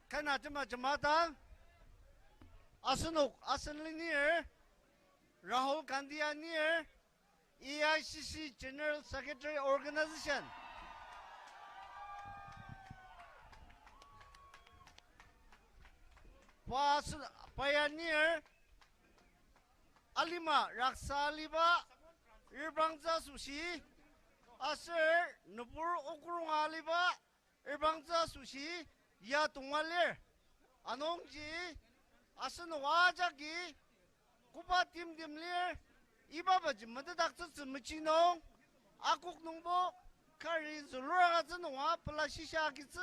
kana jamaatan asanli near Rahul Gandhi near AICC General Secretary Organization. Pioneer Alima Raksa Aliba Irbangza Sushi Aser Nubur Okurung Aliba Irbangza Sushi Yatungalir Anongji Asan Wajaki Kupa Tim Dimlir Ibaba Madadak Machino Akuk Numbo Kari Zulura Zanwa Palashisha Kitsu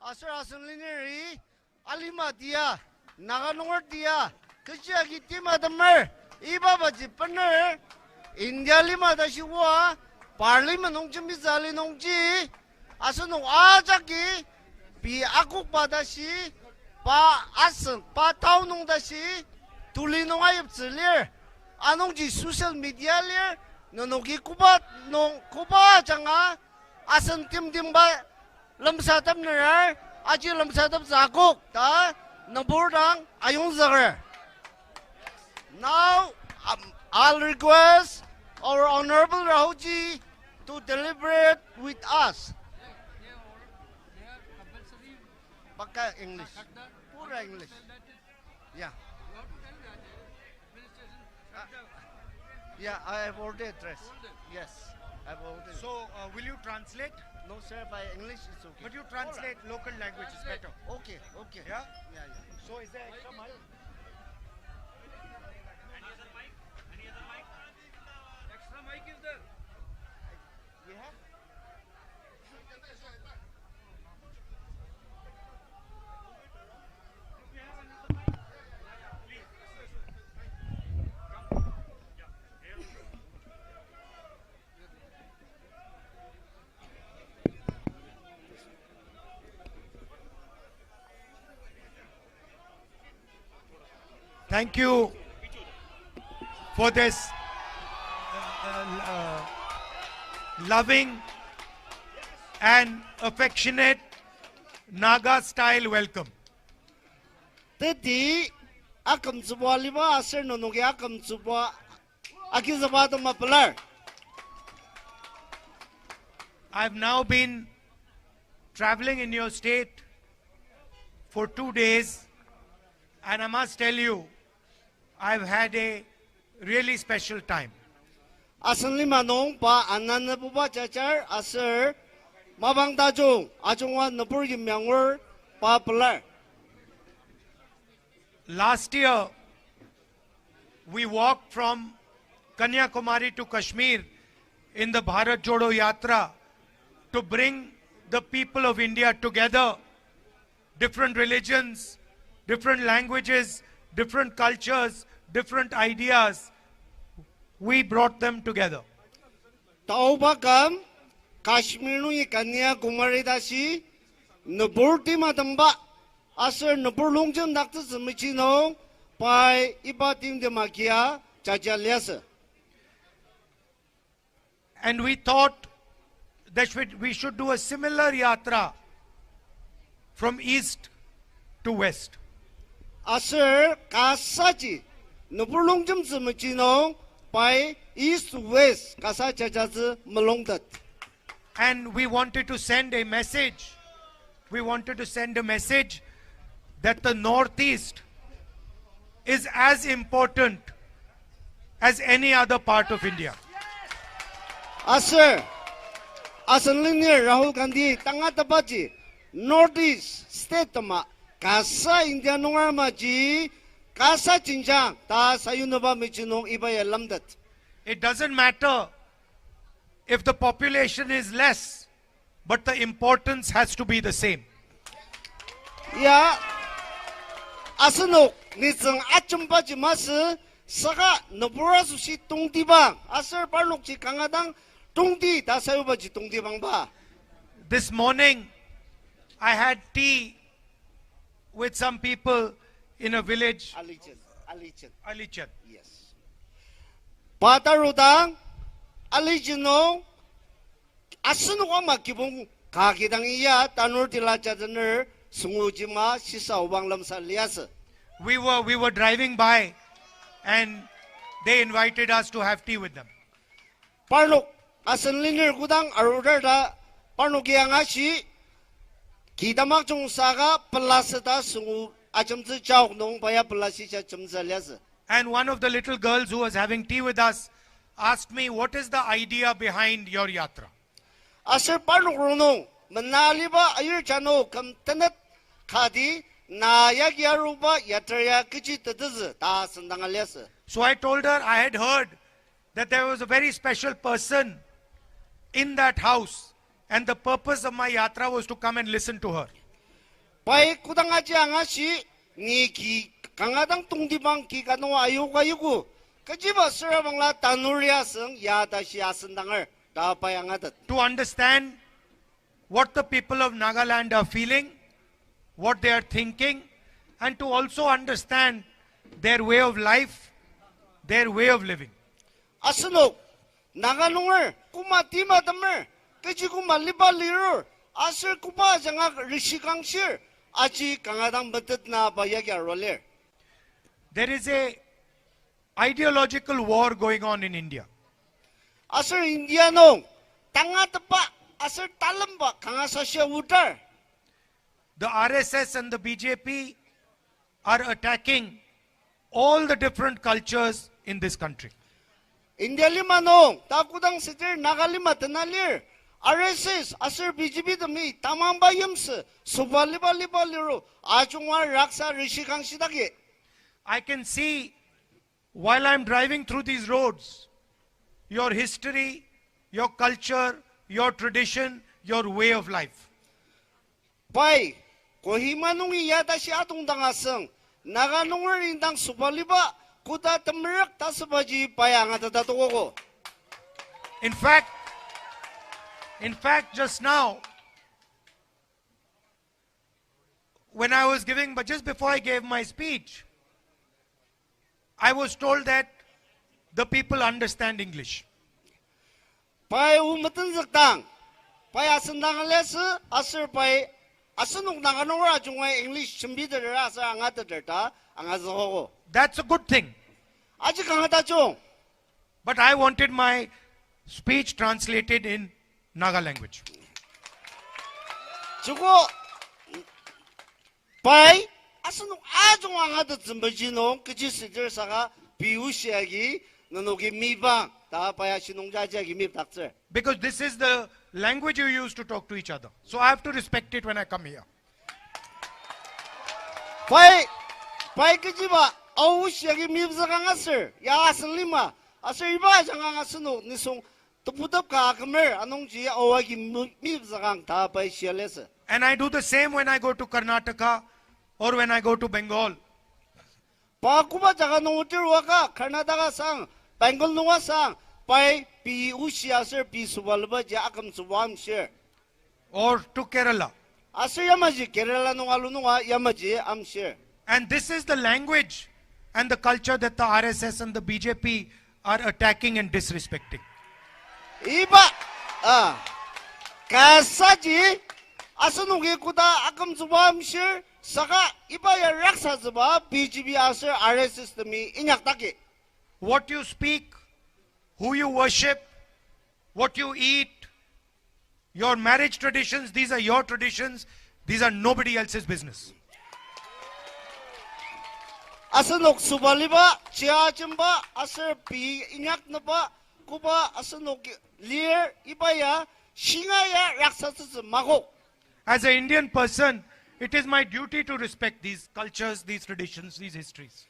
Aser Asan Lineary Alima Dia Nagaland dia kerja kita madamar iba baji benar India lima dah siwa Parlimen nongji misali nongji asalnya aja ki bi aku pada si pa asal pa tahu nong dah si tuli nong ayam celir anongji social media lir nongki kubat jangan asal tim ba lemsadam nerar aji lemsadam zakuk dah Naburdang ayong zagre. Now I'll request our Honorable Rahulji to deliberate with us. Baka English. Pura English. Yeah. Yeah, I have already addressed. Yes, I have already. So, will you translate? No, sir, by English it's okay. But you translate local languages better. Okay. Yeah? Yeah. So, is there extra mic? Any other mic? Extra mic is there. We have? Thank you for this loving and affectionate Naga style welcome. Tadi akam sebuah lima asal nonongi akam sebuah akhir sebuah tempat pelar. I've now been traveling in your state for 2 days, and I must tell you, I've had a really special time. Asal lima nong pa anan na buba cacar asal mabang tajung ajungwan nepur yimyangwer pa pelar. Last year, we walked from Kanyakumari to Kashmir in the Bharat Jodo Yatra to bring the people of India together, different religions, different languages, different cultures, different ideas. We brought them together. Tau bakam Kashmir nu ikanya kumari dasi nepur di matamba asal nepur longjeng dakta semicino pai ibatim de makia cajaliasa. And we thought that we should do a similar yatra from east to west. Asal kasaji nepur longjeng semicino pai east west kasa cajazi melongdat. And we wanted to send a message. We wanted to send a message that the Northeast is as important as any other part of India. Asal linear Rahul Gandhi tanga tapaji Northeast state ma kasa India nungar maji kasa cincang ta sayunaba michinong ibaya lamdat. It doesn't matter if the population is less, but the importance has to be the same. Ya, asanok nizeng acumpaji mas saka nebura susi tungti bang asal parnok ci kangadang tungti ta sayubaji tungti bang ba. This morning, I had tea with some people in a village, Alichan. Yes. Patarudang, Alicino, asanok ama kibong kakidang iya tanur tila chadner sungujima sisa wanglam sa lias. We were driving by and they invited us to have tea with them. Parnok asan liner gudang arudar da parnok yang asi kidamak chung saga pelaseta sungu acam zi chau nong paya pelasisa chumza lias. And one of the little girls who was having tea with us asked me, what is the idea behind your yatra? Asar parnok runong menaliba ayur chano kam tenet kadi na yagyaruba yatraya kichi tedz ta sendang alias. So I told her I had heard that there was a very special person in that house and the purpose of my yatra was to come and listen to her. Pai kudang aja ngasi ni ki kangadang tungdibang ki kano ayu kayuku kajiba serabangla tanuria seng ya da sia sendangar da payangadat. To understand what the people of Nagaland are feeling, what they are thinking, and to also understand their way of life, their way of living. Asunok naganungar kuma tima damer kaji kuma liba lirur asir kupa jangak rishikangsir aji kangadang betet na bayagya roler. There is a ideological war going on in India. Asir India nong tanga tepa asir talam ba kangasasya utar. The RSS and the BJP are attacking all the different cultures in this country. India lima nong takudang sitir nagalima tenalir RSS asir BJP demi tamang bayams subaliba liba liru ajungwa raksa rishikang sidagi. I can see while I'm driving through these roads, your history, your culture, your tradition, your way of life. Pai kohima nungi yada si atong dangaseng naganungar indang subaliba kuda temerak tasabaji payanga tatatuko. In fact, just now, when I was giving, but just before I gave my speech, I was told that the people understand English. Pai umatan zakdang pai asendang les asir pai asenuk naganungar ajungwa English chembida rasa angata derta angazoho. That's a good thing. Aji kangata chong. But I wanted my speech translated in Naga language. Chuko pai asenuk ajung angata zembajino kichi sidir saga biusiagi nonogi miba ta pai asinungjajiagi mib dakzer. Because this is the language you use to talk to each other. So I have to respect it when I come here. Pai kichi ba ausiagi mib zagangasir ya asenlima asir iba jangangasenu nisung tuputap ka kamer anongji awagi mib zagang ta pai sialesa. And I do the same when I go to Karnataka or when I go to Bengal. Pakuba jaga nongutir waka Karnataka sang Bengal nunga sang pai pi usia sir pi subalba ja akam subam share. Or to Kerala. Asir yamaji Kerala nunga lununga yamaji am share. And this is the language and the culture that the RSS and the BJP are attacking and disrespecting. Iba kasaji asanugi kuda akam subam share saka iba ya raksa zaba BJP asir RSS demi inyak taki. What you speak, who you worship, what you eat, your marriage traditions, these are your traditions. These are nobody else's business. Asanok subaliba chia chimba asir pi inyak naba kuba asanok lir ibaya shingaya raksasa mago. As an Indian person, it is my duty to respect these cultures, these traditions, these histories.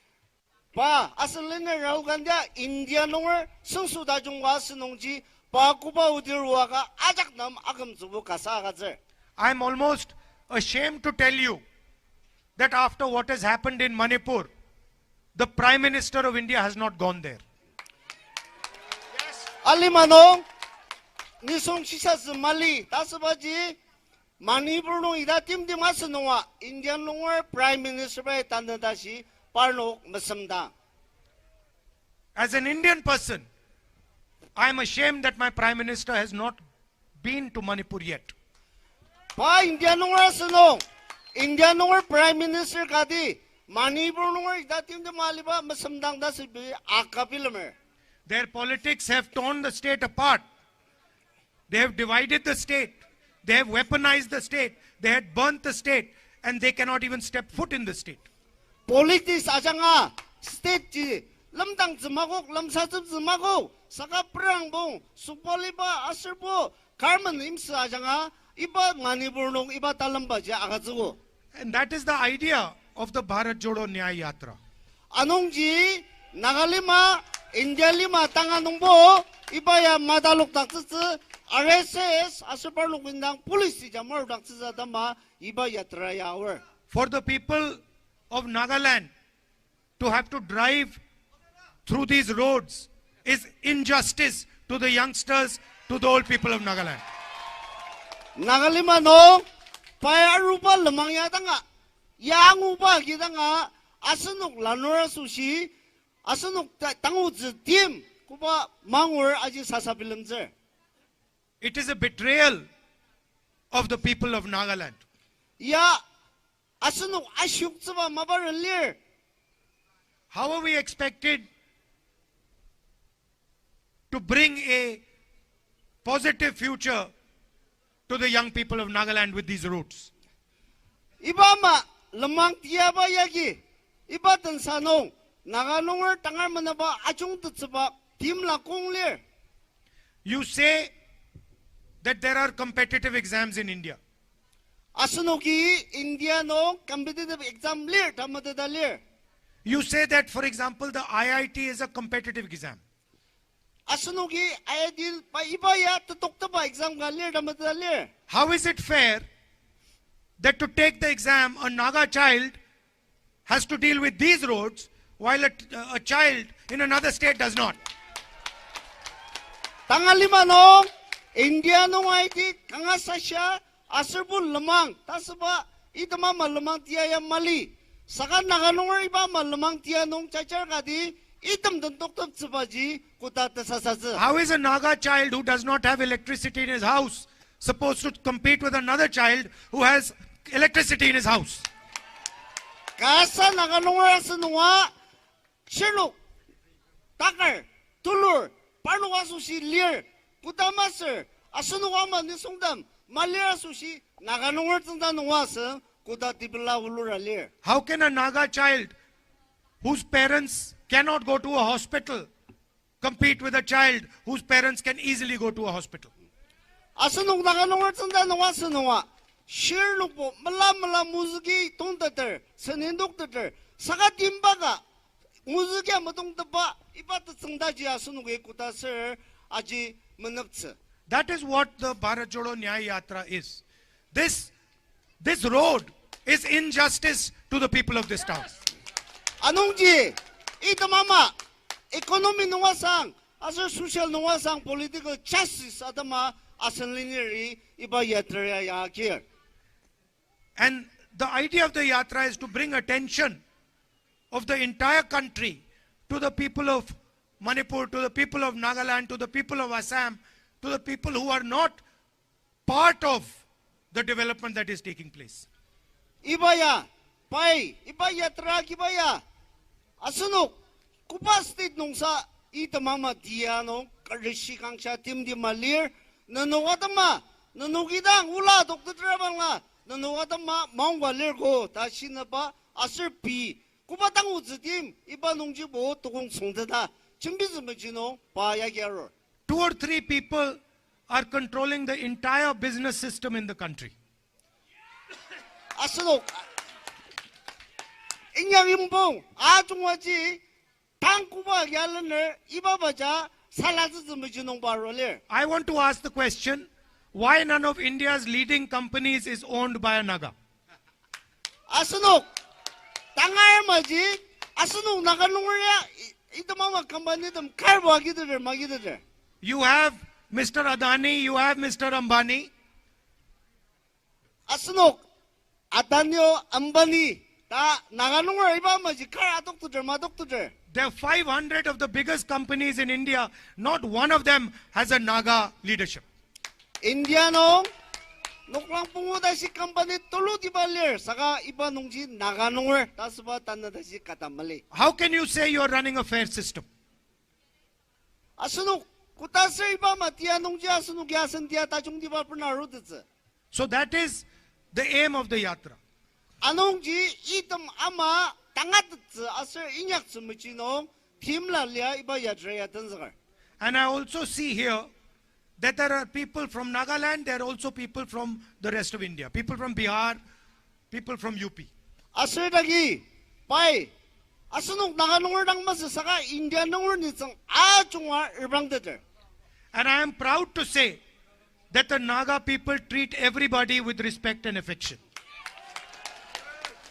Pa asalina Rahul Gandhi India nongar sungsu dajungwa sinongji pa kuba udirwaga ajak nam agam zubu kasa gazer. I am almost ashamed to tell you that after what has happened in Manipur, the Prime Minister of India has not gone there. Alimanong nisong sisa Mali tasabaji Manipur no ida tim di masanonga Indian nongar Prime Minister bay tandadashi parno masamda. As an Indian person, I am ashamed that my Prime Minister has not been to Manipur yet. pa India nungar asunong, India nungar Prime Minister kadi, Manipur nungar itatim de maliba masamdang da sibi akapilamer. Their politics have torn the state apart. They have divided the state. They have weaponized the state. They had burnt the state. And they cannot even step foot in the state. Politics ajanga state ji lamdang zmagok lamsazub zmagok saka prangbong supoliba aserbo karman imsa ajanga iba Manipur nung iba talamba ja agazugo. And that is the idea of the Bharat Jodo Nyay Yatra. Anong ji Nagalima India lima tanganong bo ibaya madalok taktsi RSS aserparlok windang police jamar taktsi dama iba yatra yawer. For the people of Nagaland to have to drive through these roads is injustice to the youngsters, to the old people of Nagaland. Nagalima no paya rupa lemang yatanga yang upa kita nga asenuk lanora sushi asenuk tangu tim kupa mangur aji sasabilemzer. It is a betrayal of the people of Nagaland. Ya asenuk asyuk tsaba mabarelir. How are we expected to bring a positive future to the young people of Nagaland with these routes? Ibama lemang tiaba yagi iba tansanong naganongar tangar manaba achung tsaba tim la konglir. You say that there are competitive exams in India. Asanoki India no competitive exam lir tamadada lir. You say that, for example, the IIT is a competitive exam. Asanoki ayadil pa ibaya tutok ba exam ga lir tamadada lir. How is it fair that to take the exam, a Naga child has to deal with these roads while a child in another state does not? Tangalima no India no IT kangasasya aserbul lemang tasaba itama malemang tiaya mali. Saka naganongar iba malemang tia nong cacar kadi itam tentok top sebaji kuta tesasasa. How is a Naga child who does not have electricity in his house supposed to compete with another child who has electricity in his house? Kasa naganongar asenua sherlock takar tulur parnuwa susi lir kutamaser asenua manisungdam malia susi naganongar tenda nuasa kuta tibla ulura lir. How can a Naga child whose parents cannot go to a hospital compete with a child whose parents can easily go to a hospital? Asenung naganongar tenda nuasa nuwa sherlock po mala muziki tongtater senindoktater saka timbaga muziki amatong taba ibat tengdaji asenung kuta ser aji menapse. That is what the Bharat Jodo Nyay Yatra is. This road is injustice to the people of this town. Anongji, ito mama, economy nuwasang, asa social nuwasang political justice adama asan lineary iba yatra yakir. And the idea of the yatra is to bring attention of the entire country to the people of Manipur, to the people of Nagaland, to the people of Assam, to the people who are not part of the development that is taking place. Ibaya, pai, iba yatra kibaya, asunok, kupa state nung sa ito mama diano, karishi kang siya tim di malir, nanukatama, nanukidang, ula, doktor trabang nga, nanukatama, maungwa lir ko, tasin na ba, asir pi, kupa tang uzitim, iba nung jibo, tukong sungtata, chimbizimajino, payagyaro. 2 or 3 people are controlling the entire business system in the country. Asunok, inyang imbong, atungwaji, tangkuba yalaner, ibabaja, salazimajinong baroler. I want to ask the question, why none of India's leading companies is owned by a Naga? Asunok, tangay maji, asunok nakanungya, ito mama company them karwa gider magider. You have Mr. Adani, you have Mr. Ambani. Asunok, Adanyo Ambani, ta nakanungya iba maji kar adoktuder madoktuder. There are 500 of the biggest companies in India. Not one of them has a Naga leadership. Indiano, nuklang pungo da si company tulu di balir saka iba nungji naganungwer tasba tanna da si katamali. How can you say you are running a fair system? Asunuk kutasir iba matia nungji asunuk yasan dia tajung di ba pernaru detse. So that is the aim of the yatra. Anungji itam ama tangat detse asir inyak sumicino timla lia iba yatra yatan zakar. And I also see here that there are people from Nagaland, there are also people from the rest of India, people from Bihar, people from UP. Asir dagi pai asunuk naganungwer dang mas saka India nungwer nitsang ajungwa irbang deter. And I am proud to say that the Naga people treat everybody with respect and affection.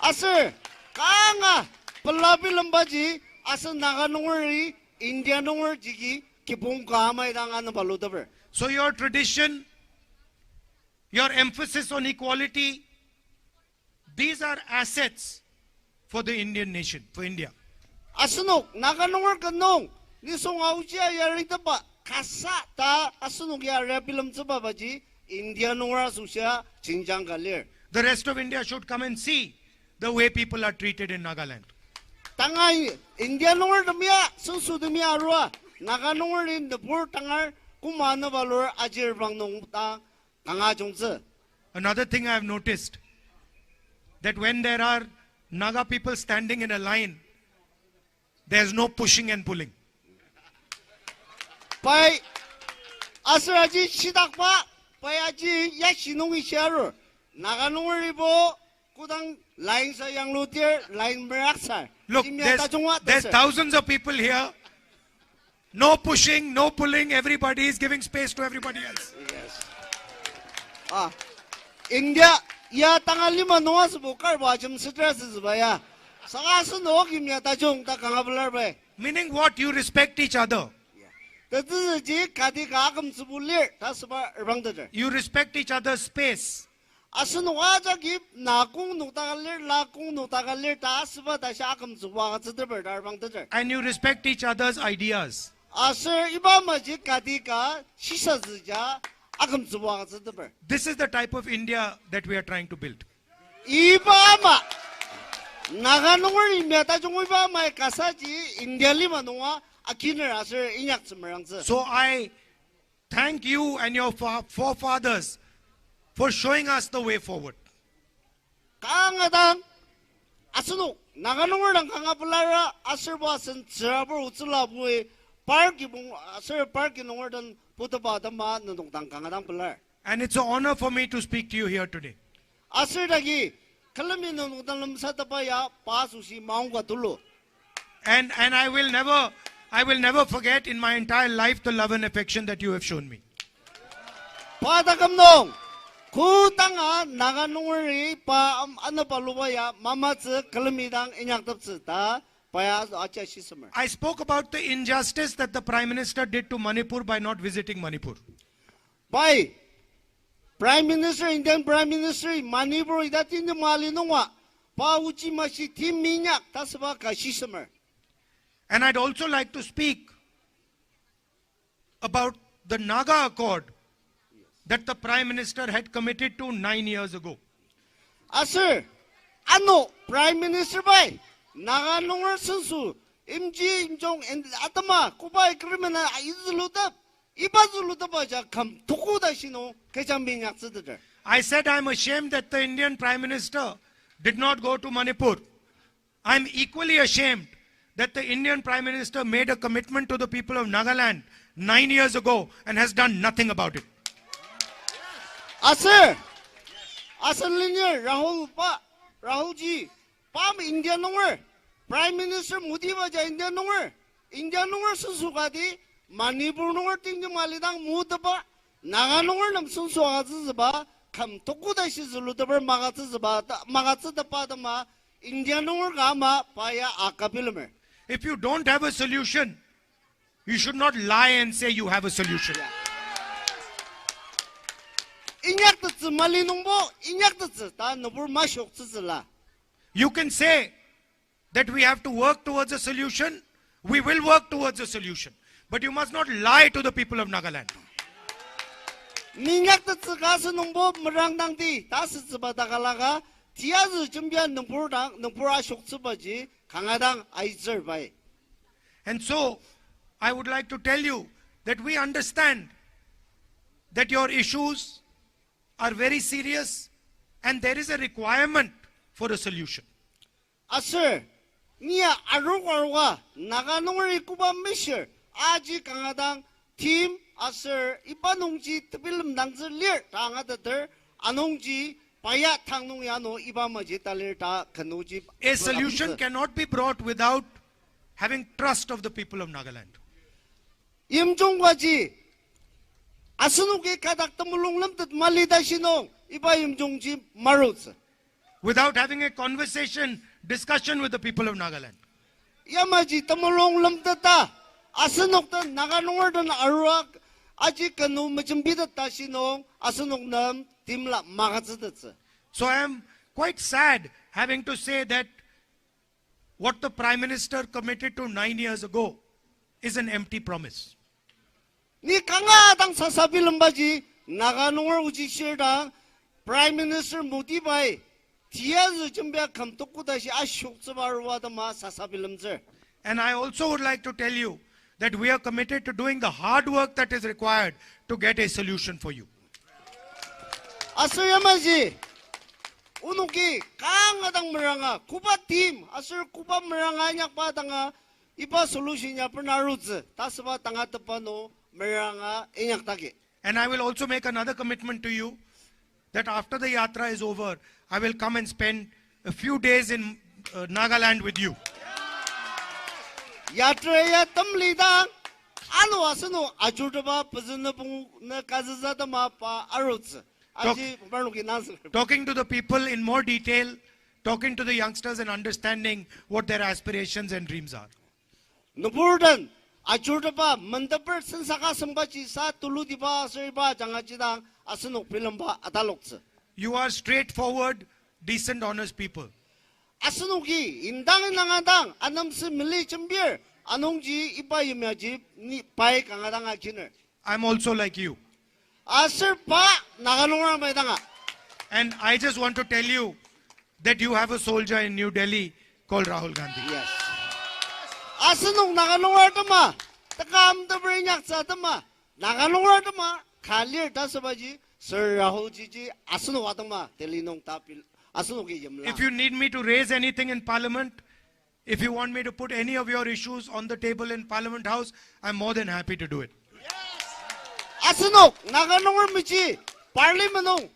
Asir kanga pelabi lembaji asal naganungweri India nungwer jigi kipung kamay dang ano baludaber. So your tradition, your emphasis on equality, these are assets for the Indian nation, for India. Asunok naganungwer kanong nisong aujia yarita ba kasa ta asunok ya bilam tsaba baji India nungwer asusya chinjang galir. The rest of India should come and see the way people are treated in Nagaland. Tangay India nungwer demia susu demia arwa naganungwer in the poor tangar kumana balor ajir bang nung ta kanga jongse. Another thing I have noticed, that when there are Naga people standing in a line, there's no pushing and pulling. Pai asraji sidakpa pai aji yasinungi sharu naganungwer ibo kudang line sa yang lutier line meraksa. Look, there's thousands of people here. No pushing, no pulling, everybody is giving space to everybody else. Yes. India ya tangal lima nuas bukar bajam stress zbaya. Sagasu no kimya tajung ta kangabular bay. Meaning what? You respect each other. The ji kadi kagam subulir tasba urbang dajer. You respect each other's space. Asun waja gip nakung nutagalir lakung nutagalir tasba tashakam suba gatzer darbang dajer. And you respect each other's ideas. Asir iba maji kadi ka shisha zja agam suba gatzer. This is the type of India that we are trying to build. Iba ma naganungwer imya tajung iba ma kasaji India lima nuwa akiner asir inyak semerangse. So I thank you and your forefathers for showing us the way forward. Kangadang asunu naganungwer dang kangapulara asir basen tsirabur utsulabu parki bung asir parki nungwer dan putaba dama nung dang kangadang pular. And it's an honor for me to speak to you here today. Asir dagi kalami nung dang lamsatapa ya pasusi maungga tulu. And I will never forget in my entire life the love and affection that you have shown me. Padagam nong kutanga naganungweri pa ano palubaya mamatse kalamidang inyaktabse ta paya acha shisamer. I spoke about the injustice that the Prime Minister did to Manipur by not visiting Manipur. By Prime Minister, Indian Prime Minister, Manipur idatin de malinungwa pa uchi mashi tim minyak tasba ka shisamer. And I'd also like to speak about the Naga Accord that the Prime Minister had committed to 9 years ago. Asir, ano Prime Minister bay naganungwer sensu imji imjong and atama kubay kriminal izulutab ibazulutab aja kam tukuda shino kecham minyak sedder. I said I'm ashamed that the Indian Prime Minister did not go to Manipur. I'm equally ashamed that the Indian Prime Minister made a commitment to the people of Nagaland 9 years ago and has done nothing about it. Asir, asal linya Rahul ji, pam India nungwer, Prime Minister Modi baja India nungwer susukadi Manipur nungwer tinggi malidang mudaba, Naga nungwer nam susuagatse zeba, kam tokuda shizuludaber magatse zeba, magatse dapadama India nungwer gama paya akapilumer. If you don't have a solution, you should not lie and say you have a solution. Inyaktatse malinungbo, inyaktatse ta nubur mashoktatse la. You can say that we have to work towards a solution. We will work towards a solution. But you must not lie to the people of Nagaland. minyak de zga se nongbo merang dang di da se zba da galaga tia zi jimbian nongpura shok zba ji kangadang ai zer bai. And so, I would like to tell you that we understand that your issues are very serious and there is a requirement for a solution. Asir, niya arugwa naga nongri kuba misher aji kangadang team asir ipanongji tebilim nangzi lir tangadader anongji paya tangnong yano ibamaji talir ta kanoji. A solution cannot be brought without having trust of the people of Nagaland. 임종과지 아스누게 가닥 떠물롱lâm 뜻 말리다시노 이바 임종지 마루스. Without having a conversation, discussion with the people of Nagaland. 야마지 떠물롱lâm 뜻다 아스녹다 나가농어든 아루악 아직 그노 무슨 비듯다시노 아스녹남 딤라 마가즈듯. So I am quite sad having to say that what the Prime Minister committed to 9 years ago is an empty promise. 니 강아당 사사빌름바지 나가농어 우지시르당 Prime Minister 모디바이 디아즈 준비하 감독구다시 아쇼츠바르와다마 사사빌름즈. And I also would like to tell you that we are committed to doing the hard work that is required to get a solution for you. 아스야마지 우누기 강아당 머랑아 쿠바 팀 아스 쿠바 머랑아 냥바당아 이바 솔루션이야 프나루즈 다스바 당아 뜻바노 머랑아 인약다기. And I will also make another commitment to you that after the yatra is over, I will come and spend a few days in Nagaland with you. 야트레야 땀리당 아노 와스노 아주르바 버즈너봉 가즈자다마 파 아루즈. 아지 발로기 나스. Talking to the people in more detail, talking to the youngsters and understanding what their aspirations and dreams are. 누부르던 아주르바 만더버 선사가 선바지 사 툴루디바 서바 장아지당 아스노 필름바 아달록스. You are straightforward, decent, honest people. 아스노기 인당에 나가당 아남스 밀리 준비를 안홍지 이바이며지 니 바이 강하당아 기늘. I'm also like you. 아스파 나가노라 마이당아. And I just want to tell you that you have a soldier in New Delhi called Rahul Gandhi. Yes. 아스농 나가노라드마 따감더브리 약사드마 나가노라드마 칼리르 다스바지 서라호지지 아스노 와드마 델리농 따필 아스노기 염라. If you need me to raise anything in Parliament, if you want me to put any of your issues on the table in Parliament House, I'm more than happy to do it. 아스녹 나가농을 미치 parliamenong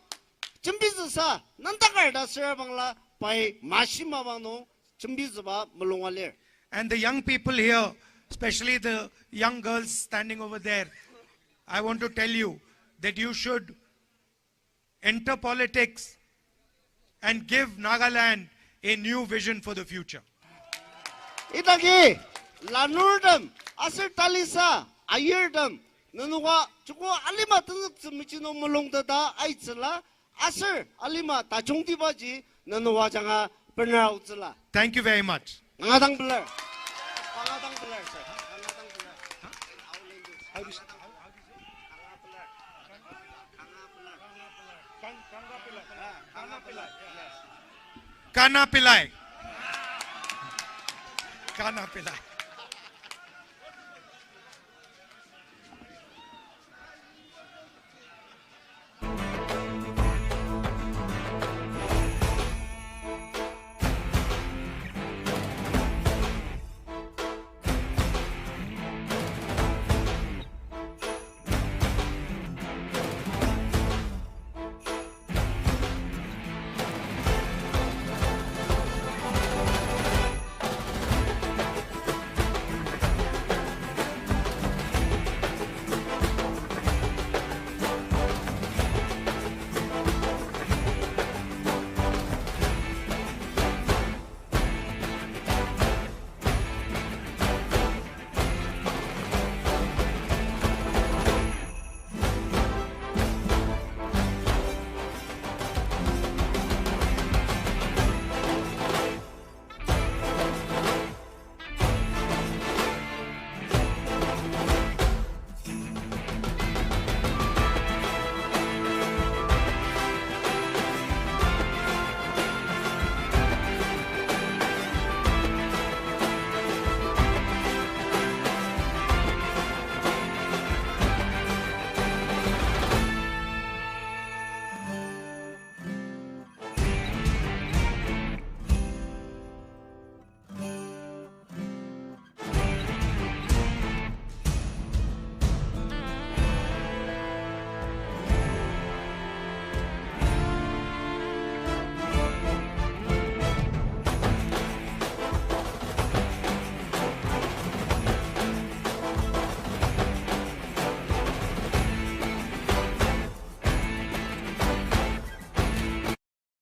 준비즈사 난다갈다 서방라 바이 마시마방노 준비즈바 물롱알레. And the young people here, especially the young girls standing over there, I want to tell you that you should enter politics and give Nagaland a new vision for the future. 이따기 라누르담 아슬탈리사 아이르담 너누가 주고 알리마 등급 미치노 물롱다다 아이츠라 아슬 알리마 다종디바지 너누와 장아 버나우츠라. Thank you very much. 강하당 블러 강하당 블러 강하당 블러 Kana Pillai. Kana Pillai.